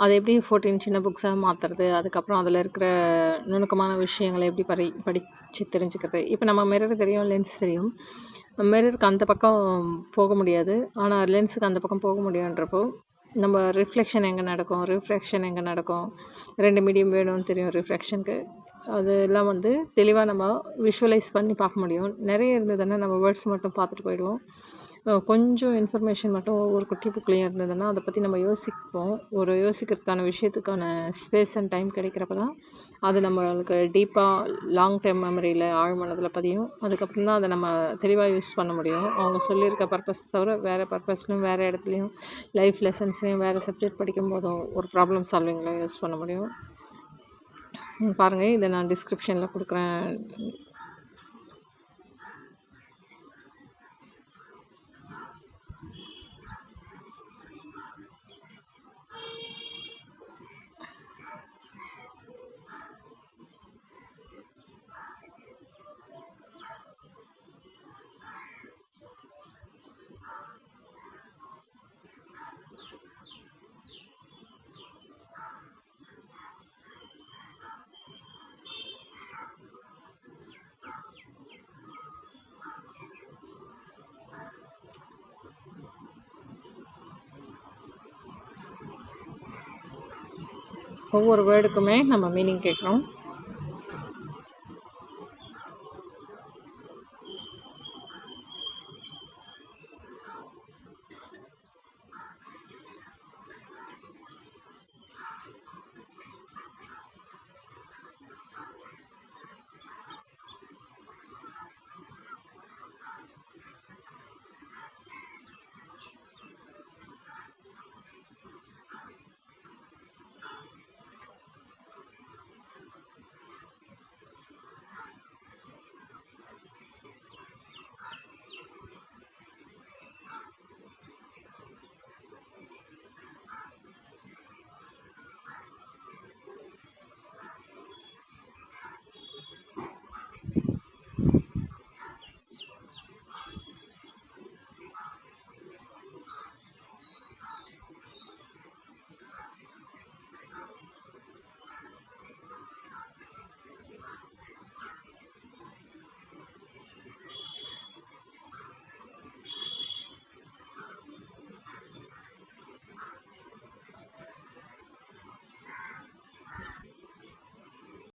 அதை எப்படி 14 சின்ன புக்ஸாக மாற்றுறது, அதுக்கப்புறம் அதில் இருக்கிற நுணுக்கமான விஷயங்களை எப்படி படித்து தெரிஞ்சுக்கிறது. இப்போ நம்ம மிரர் தெரியும், லென்ஸ் தெரியும். மிரருக்கு அந்த பக்கம் போக முடியாது, ஆனால் லென்ஸுக்கு அந்த பக்கம் போக முடியுன்றப்போ நம்ம ரிஃப்ளெக்ஷன் எங்கே நடக்கும், ரிஃப்ராக்ஷன் எங்கே நடக்கும், 2 மீடியம் வேணும்னு தெரியும் ரிஃப்ராக்ஷனுக்கு. அதெல்லாம் வந்து தெளிவாக நம்ம விஷுவலைஸ் பண்ணி பார்க்க முடியும். நிறைய இருந்ததுன்னா நம்ம வேர்ட்ஸ் மட்டும் பார்த்துட்டு போயிடுவோம். கொஞ்சம் இன்ஃபர்மேஷன் மட்டும் ஒவ்வொரு குட்டி புக்லேயும் இருந்ததுன்னா அதை பற்றி நம்ம யோசிப்போம். ஒரு யோசிக்கிறதுக்கான விஷயத்துக்கான ஸ்பேஸ் அண்ட் டைம் கிடைக்கிறப்ப தான் அது நம்மளுக்கு டீப்பாக லாங் டேர்ம் மெமரியில் ஆழ்மனதில் பதியும். அதுக்கப்புறம் தான் அதை நம்ம தெளிவாக யூஸ் பண்ண முடியும். அவங்க சொல்லியிருக்க பர்பஸ் தவிர வேறு பர்பஸ்லையும் வேறு இடத்துலையும் லைஃப் லெசன்ஸ்லையும் வேறு சப்ஜெக்ட் படிக்கும் போதும் ஒரு ப்ராப்ளம் சால்விங்லையும் யூஸ் பண்ண முடியும். பாருங்கள், இதை நான் டிஸ்கிரிப்ஷனில் கொடுக்குறேன். ஒவ்வொரு வேர்டுக்குமே நம்ம மீனிங் கேட்குறோம்.